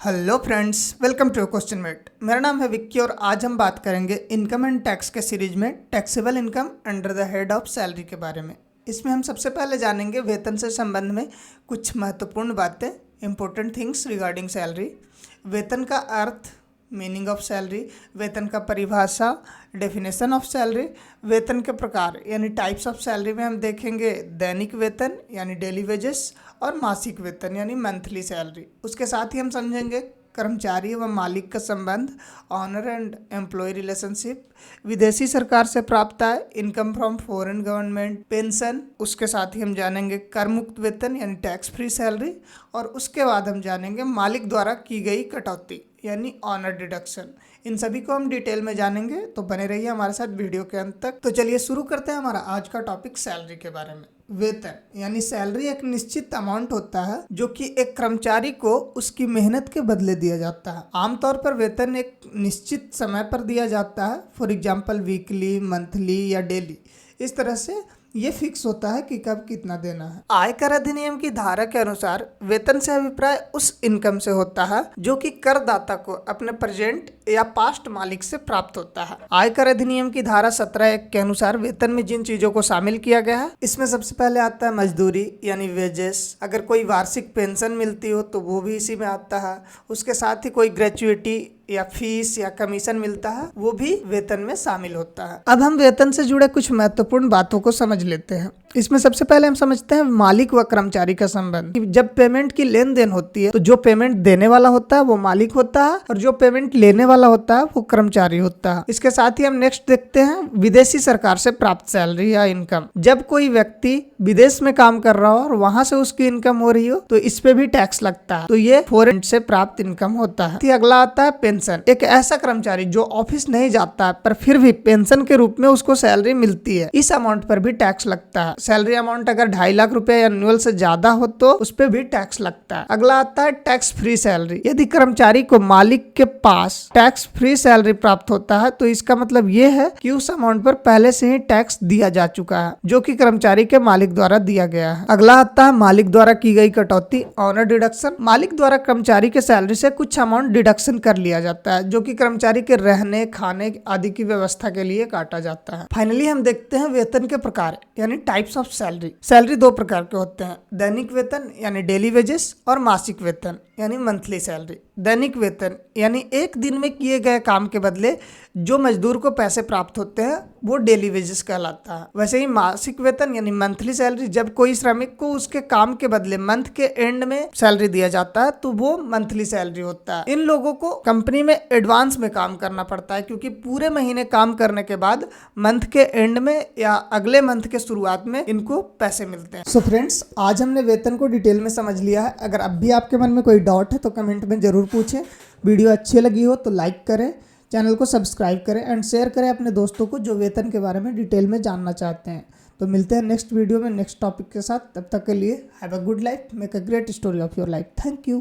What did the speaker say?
Hello friends, welcome to question mate. मेरा नाम है विक्की और आज हम बात करेंगे इनकम एंड टैक्स के सीरीज में taxable income under the head of salary के बारे में। इसमें हम सबसे पहले जानेंगे वेतन से संबंध में कुछ महत्वपूर्ण बातें, इंपॉर्टेंट थिंग्स रिगार्डिंग सैलरी। वेतन का अर्थ, मीनिंग ऑफ सैलरी, वेतन का परिभाषा, डेफिनेशन ऑफ सैलरी, वेतन के प्रकार यानी टाइप्स ऑफ सैलरी में हम देखेंगे दैनिक वेतन यानी डेली वेजेस और मासिक वेतन यानी मंथली सैलरी। उसके साथ ही हम समझेंगे कर्मचारी एवं मालिक का संबंध, ऑनर एंड एम्प्लॉय रिलेशनशिप, विदेशी सरकार से प्राप्त आय, income from foreign government, pension. उसके साथ ही हम जानेंगे कर मुक्त वेतन यानी टैक्स फ्री सैलरी और उसके बाद हम जानेंगे मालिक द्वारा की गई कटौती यानी ऑनर डिडक्शन। इन सभी को हम डिटेल में जानेंगे, तो बने रहिए हमारे साथ वीडियो के अंत तक। तो चलिए शुरू करते हैं हमारा आज का टॉपिक सैलरी के बारे में। वेतन यानी सैलरी एक निश्चित अमाउंट होता है जो कि एक कर्मचारी को उसकी मेहनत के बदले दिया जाता है। आमतौर पर वेतन एक निश्चित समय पर दिया जाता है, फॉर एग्जाम्पल वीकली, मंथली या डेली। इस तरह से ये फिक्स होता है कि कब कितना देना है। आयकर अधिनियम की धारा के अनुसार वेतन से अभिप्राय उस इनकम से होता है जो कि करदाता को अपने प्रेजेंट या पास्ट मालिक से प्राप्त होता है। आयकर अधिनियम की धारा 17(1) के अनुसार वेतन में जिन चीजों को शामिल किया गया है, इसमें सबसे पहले आता है मजदूरी यानी वेजेस। अगर कोई वार्षिक पेंशन मिलती हो तो वो भी इसी में आता है। उसके साथ ही कोई ग्रेचुइटी या फीस या कमीशन मिलता है, वो भी वेतन में शामिल होता है। अब हम वेतन से जुड़े कुछ महत्वपूर्ण बातों को समझ लेते हैं। इसमें सबसे पहले हम समझते हैं मालिक व कर्मचारी का संबंध। जब पेमेंट की लेन देन होती है तो जो पेमेंट देने वाला होता है वो मालिक होता है और जो पेमेंट लेने वाला होता है वो कर्मचारी होता है। इसके साथ ही हम नेक्स्ट देखते हैं विदेशी सरकार से प्राप्त सैलरी या इनकम। जब कोई व्यक्ति विदेश में काम कर रहा हो और वहां से उसकी इनकम हो रही हो तो इस पे भी टैक्स लगता है, तो ये फॉरेन से प्राप्त इनकम होता है। अगला आता है पेंशन। एक ऐसा कर्मचारी जो ऑफिस नहीं जाता है पर फिर भी पेंशन के रूप में उसको सैलरी मिलती है, इस अमाउंट पर भी टैक्स लगता है। सैलरी अमाउंट अगर 2.5 लाख रुपए एनुअल से ज्यादा हो तो उस पर भी टैक्स लगता है। अगला आता है टैक्स फ्री सैलरी। यदि कर्मचारी को मालिक के पास टैक्स फ्री सैलरी प्राप्त होता है तो इसका मतलब ये है कि उस अमाउंट पर पहले से ही टैक्स दिया जा चुका है जो कि कर्मचारी के मालिक द्वारा दिया गया है। अगला आता है मालिक द्वारा की गई कटौती, ऑनर डिडक्शन। मालिक द्वारा कर्मचारी के सैलरी से कुछ अमाउंट डिडक्शन कर लिया जाता है जो कि कर्मचारी के रहने, खाने आदि की व्यवस्था के लिए काटा जाता है। फाइनली हम देखते हैं वेतन के प्रकार यानी टाइप्स ऑफ सैलरी। सैलरी दो प्रकार के होते हैं, दैनिक वेतन यानी डेली वेजेस और मासिक वेतन यानी मंथली सैलरी। दैनिक वेतन यानी एक दिन में किए गए काम के बदले जो मजदूर को पैसे प्राप्त होते हैं वो डेली वेजेस कहलाता है। वैसे ही मासिक वेतन यानी मंथली सैलरी, जब कोई श्रमिक को उसके काम के बदले मंथ के एंड में सैलरी दिया जाता है तो वो मंथली सैलरी होता है। इन लोगों को कंपनी में एडवांस में काम करना पड़ता है क्योंकि पूरे महीने काम करने के बाद मंथ के एंड में या अगले मंथ के शुरुआत में इनको पैसे मिलते हैं। सो फ्रेंड्स, आज हमने वेतन को डिटेल में समझ लिया है। अगर अब भी आपके मन में कोई डाउट है तो कमेंट में जरूर पूछें। वीडियो अच्छी लगी हो तो लाइक करें, चैनल को सब्सक्राइब करें एंड शेयर करें अपने दोस्तों को जो वेतन के बारे में डिटेल में जानना चाहते हैं। तो मिलते हैं नेक्स्ट वीडियो में नेक्स्ट टॉपिक के साथ। तब तक के लिए have a good life, make a great story of your life. Thank you.